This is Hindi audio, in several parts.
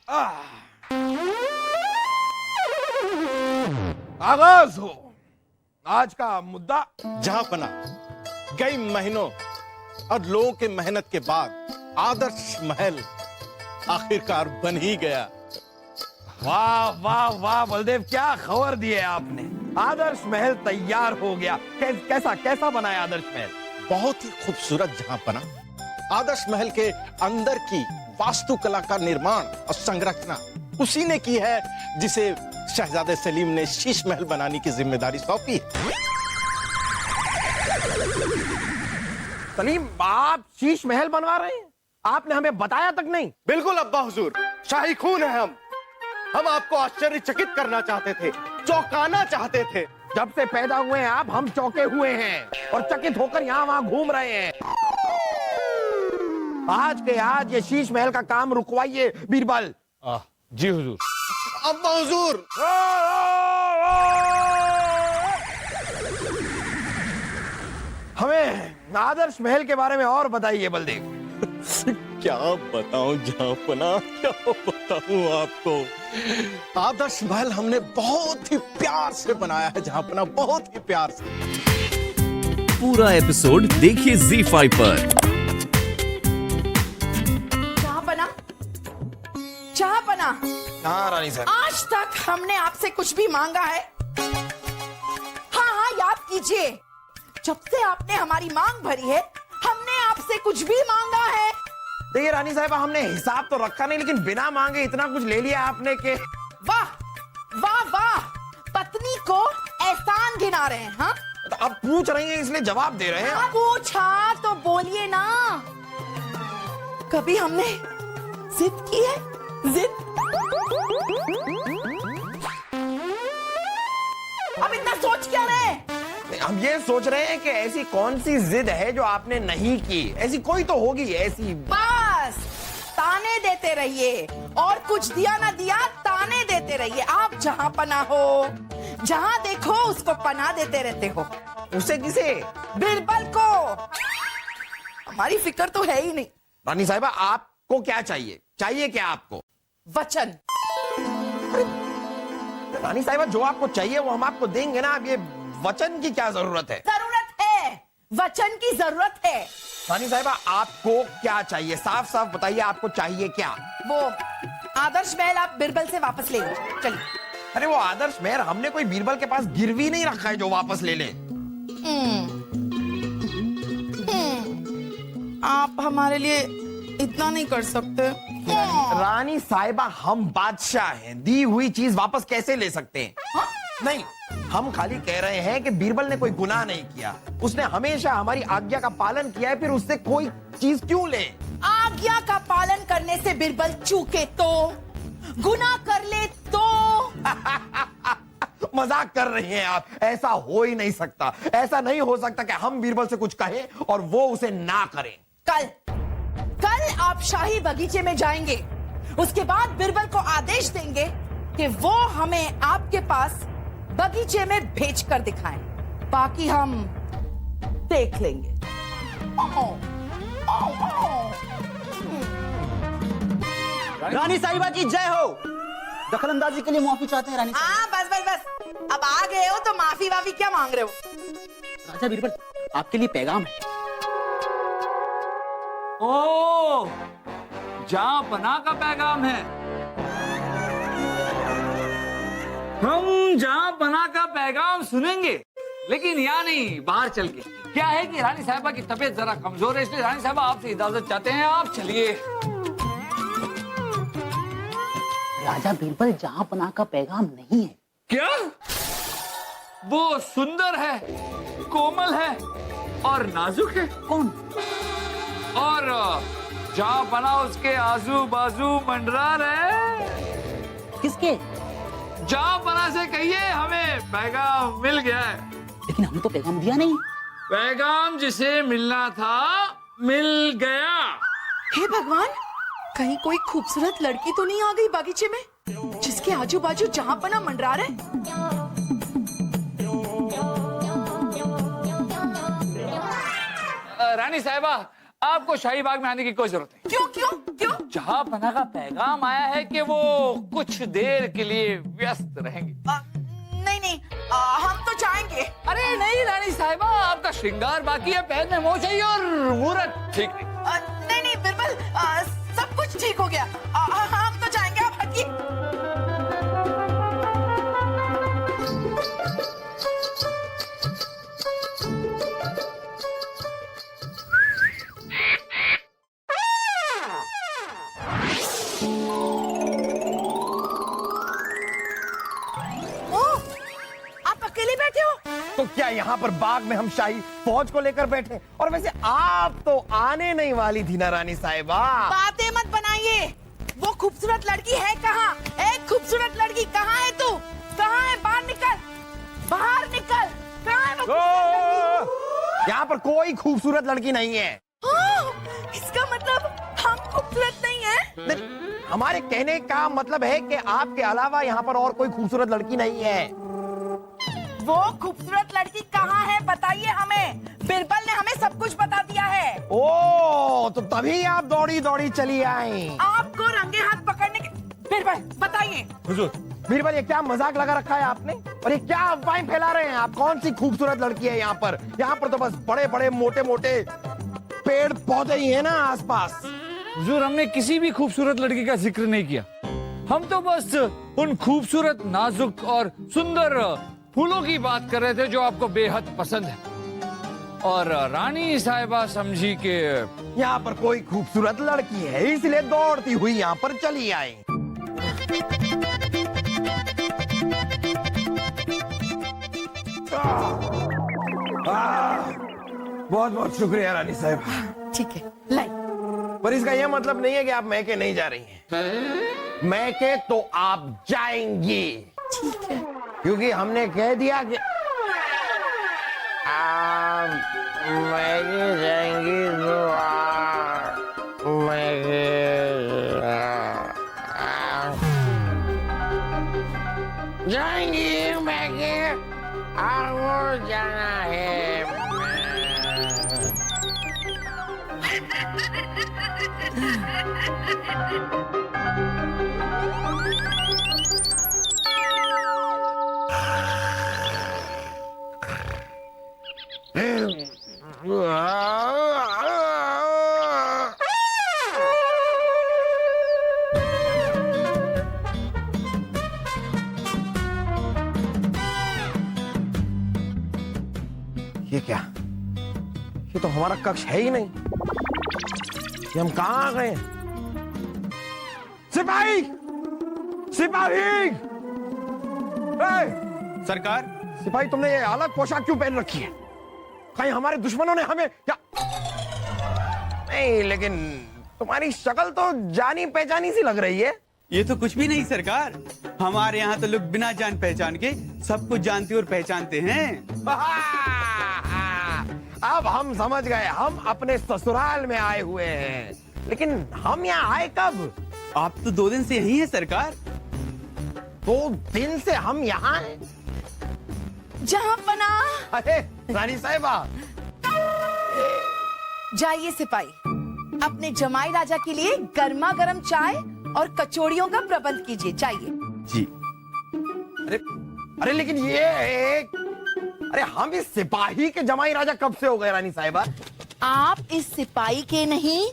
आगाज हो आज का मुद्दा। जहांपना, कई महीनों और लोगों के मेहनत के बाद आदर्श महल आखिरकार बन ही गया। वाह वाह वाह बलदेव, क्या खबर दी है आपने। आदर्श महल तैयार हो गया। कैसा कैसा बना है आदर्श महल? बहुत ही खूबसूरत जहांपना। आदर्श महल के अंदर की वास्तुकला का निर्माण और संरचना उसी ने की है जिसे शहजादे सलीम ने शीश महल बनाने की जिम्मेदारी सौंपी। सलीम, आप शीश महल बनवा रहे हैं? आपने हमें बताया तक नहीं। बिल्कुल अब्बा हुजूर, शाही खून है हम आपको आश्चर्यचकित करना चाहते थे, चौंकाना चाहते थे। जब से पैदा हुए हैं आप, हम चौंके हुए हैं और चकित होकर यहाँ वहाँ घूम रहे हैं। आज के आज ये शीश महल का काम रुकवाइए बीरबल। जी हुजूर। अब्बा हुजूर, हमें आदर्श महल के बारे में और बताइए बलदेव। क्या बताऊं जहांपना, क्या बताऊं आपको। आदर्श महल हमने बहुत ही प्यार से बनाया है जहांपना, बहुत ही प्यार से। पूरा एपिसोड देखिए ZEE5 पर। जहांपना, हाँ रानी साहब। आज तक हमने आपसे कुछ भी मांगा है? हाँ, याद कीजिए, जब से आपने हमारी मांग भरी है हमने आपसे कुछ भी मांगा है? देखिए रानी साहब, हमने हिसाब तो रखा नहीं, लेकिन बिना मांगे इतना कुछ ले लिया आपने के। वाह वाह वाह, पत्नी को एहसान गिना रहे हैं। हाँ, तो अब पूछ रही हैं इसलिए जवाब दे रहे हैं। हाँ, पूछा तो बोलिए ना। कभी हमने जिद की है? जिद? अब इतना सोच क्या रहे हैं? हम ये सोच रहे हैं कि ऐसी कौन सी जिद है जो आपने नहीं की। ऐसी कोई तो होगी ऐसी। बस ताने देते रहिए, और कुछ दिया ना दिया ताने देते रहिए। आप जहां पना हो, जहां देखो उसको पना देते रहते हो। उसे किसे? बीरबल को। हमारी फिक्र तो है ही नहीं। रानी साहिबा, आपको क्या चाहिए? चाहिए क्या आपको? वचन। रानी साहिबा, जो आपको चाहिए वो हम आपको देंगे ना। अब ये वचन की क्या जरूरत है? जरूरत है, वचन की जरूरत है। रानी साहिबा, आपको क्या चाहिए? साफ साफ बताइए, आपको चाहिए क्या? वो आदर्श महल आप बीरबल से वापस ले लीजिए। चलिए। अरे वो आदर्श महल हमने कोई बीरबल के पास गिरवी नहीं रखा है जो वापस ले ले। आप हमारे लिए इतना नहीं कर सकते। रानी साहिबा, हम बादशाह हैं, दी हुई चीज वापस कैसे ले सकते हैं? हाँ? नहीं, हम खाली कह रहे हैं कि बीरबल ने कोई गुनाह नहीं किया। उसने हमेशा हमारी आज्ञा का पालन किया है, फिर उससे कोई चीज क्यों ले? आज्ञा का पालन करने से बीरबल चूके तो, गुनाह कर ले तो। मजाक कर रहे हैं आप। ऐसा हो ही नहीं सकता। ऐसा नहीं हो सकता कि हम बीरबल से कुछ कहें और वो उसे ना करें। कल आप शाही बगीचे में जाएंगे, उसके बाद बीरबल को आदेश देंगे कि वो हमें आपके पास बगीचे में भेज कर दिखाएं। बाकी हम देख लेंगे। रानी साहिबा की जय हो। दखल अंदाजी के लिए माफी चाहते हैं रानी साहिबा। हाँ, बस बस बस, अब आ गए हो तो माफी वाफी क्या मांग रहे हो? राजा बीरबल, आपके लिए पैगाम है। ओ, जहांपना का पैगाम है। हम जहांपना का पैगाम सुनेंगे, लेकिन यहाँ नहीं, बाहर चल के। क्या है कि रानी साहिबा की तबीयत जरा कमजोर है, इसलिए रानी साहिबा आपसे इजाजत चाहते हैं। आप चलिए। राजा बीरबल, जहांपना का पैगाम नहीं है। क्या? वो सुंदर है, कोमल है और नाजुक है। कौन? और जहांपना उसके आजू बाजू मंडरा रहे। किसके? जहांपना से कहिए हमें पैगाम मिल गया है। लेकिन हमने तो पैगाम दिया नहीं। पैगाम जिसे मिलना था मिल गया। हे भगवान, कहीं कोई खूबसूरत लड़की तो नहीं आ गई बगीचे में, जिसके आजू बाजू जहांपना मंडरा रहे? रानी साहिबा, आपको शाही बाग में आने की कोई जरूरत नहीं। क्यों क्यों क्यों? जहां पना का पैगाम आया है कि वो कुछ देर के लिए व्यस्त रहेंगे। नहीं नहीं, हम तो जाएंगे। अरे नहीं रानी साहिबा, आपका श्रृंगार बाकी है, पैर में मोह चाहिए और मुहूर्त ठीक नहीं। नहीं नहीं बिरबल, सब कुछ ठीक हो गया। हम तो जाएंगे, आप हटिए। आप अकेले बैठे हो? तो क्या यहाँ पर बाग में हम शाही फौज को लेकर बैठे? और वैसे आप तो आने नहीं वाली थी ना रानी साहिबा। बातें मत बनाइए। वो खूबसूरत लड़की है कहाँ? एक खूबसूरत लड़की कहाँ है तू? कहाँ है? बाहर निकल, बाहर निकल। कहाँ है वो खूबसूरत लड़की? यहाँ पर कोई खूबसूरत लड़की नहीं है। इसका मतलब हम खूबसूरत नहीं है? हमारे कहने का मतलब है कि आपके अलावा यहाँ पर और कोई खूबसूरत लड़की नहीं है। वो खूबसूरत लड़की कहाँ है बताइए हमें। बिरबल ने हमें सब कुछ बता दिया है। ओ, तो तभी आप दौड़ी दौड़ी चली आई। आपको रंगे हाथ पकड़ने के। बिरबल बताइए। हुजूर, बीरबल ये क्या मजाक लगा रखा है आपने? और ये क्या अफवाहें फैला रहे हैं आप? कौन सी खूबसूरत लड़की है यहाँ पर? यहाँ पर तो बस बड़े बड़े मोटे मोटे पेड़ पौधे ही है ना आसपास। हुजूर, हमने किसी भी खूबसूरत लड़की का जिक्र नहीं किया। हम तो बस उन खूबसूरत, नाजुक और सुंदर फूलों की बात कर रहे थे जो आपको बेहद पसंद है। और रानी साहिबा समझी कि यहाँ पर कोई खूबसूरत लड़की है, इसलिए दौड़ती हुई यहाँ पर चली आई। बहुत बहुत शुक्रिया रानी साहिबा। ठीक है, लाई। पर इसका यह मतलब नहीं है कि आप मैके नहीं जा रही हैं। मैके तो आप जाएंगी। ठीक है। क्योंकि हमने कह दिया कि आप मैके जाएंगी तो जाएंगी मैके, आपको जाना है। ये क्या? ये तो हमारा कक्ष है ही नहीं। ये हम कहाँ आ गए? सिपाही! सिपाही! सरकार, सिपाही, तुमने ये अलग पोशाक क्यों पहन रखी है? कहीं हमारे दुश्मनों ने हमें क्या? नहीं, लेकिन तुम्हारी शक्ल तो जानी पहचानी सी लग रही है। ये तो कुछ भी नहीं सरकार। हमारे यहाँ तो लोग बिना जान पहचान के सब कुछ जानते और पहचानते हैं। अब हम समझ गए, हम अपने ससुराल में आए हुए हैं। लेकिन हम यहाँ आए कब? आप तो 2 दिन से यही हैं सरकार। 2 दिन से हम यहाँ हैं। जहाँ पना। अरे रानी साहिबा, जाइए सिपाही, अपने जमाई राजा के लिए गर्मा गर्म चाय और कचौड़ियों का प्रबंध कीजिए। चाहिए जी। अरे अरे लेकिन ये एक, अरे हम इस सिपाही के जमाई राजा कब से हो गए रानी साहिबा? आप इस सिपाही के नहीं,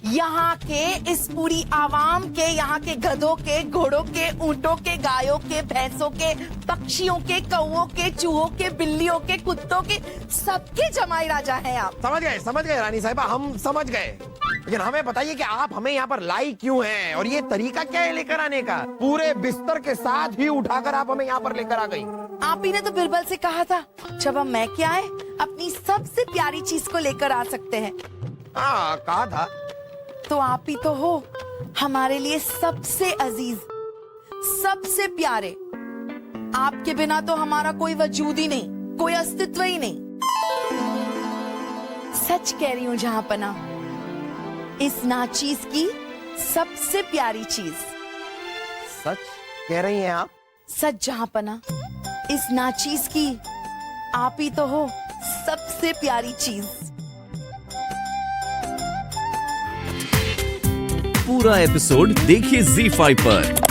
यहाँ के इस पूरी आवाम के, यहाँ के गधों के, घोड़ों के, ऊंटों के, गायों के, भैंसों के, पक्षियों के, कौओं के, चूहों के, बिल्लियों के, कुत्तों के, सबके जमाई राजा हैं आप। समझ गए रानी साहिबा, हम समझ गए। लेकिन हमें बताइए कि आप हमें यहाँ पर लाई क्यों हैं? और ये तरीका क्या है लेकर आने का? पूरे बिस्तर के साथ ही उठाकर आप हमें यहाँ पर लेकर आ गई। आप ही ने तो बिरबल से कहा था जब हम मैके आए अपनी सबसे प्यारी चीज को लेकर आ सकते हैं। हाँ, कहा था। तो आप ही तो हो हमारे लिए सबसे अजीज, सबसे प्यारे। आपके बिना तो हमारा कोई वजूद ही नहीं, कोई अस्तित्व ही नहीं। सच कह रही हूँ जहांपना, इस नाचीज की सबसे प्यारी चीज। सच कह रही हैं आप? सच जहांपना, इस नाचीज की आप ही तो हो सबसे प्यारी चीज। पूरा एपिसोड देखिए ZEE5 पर।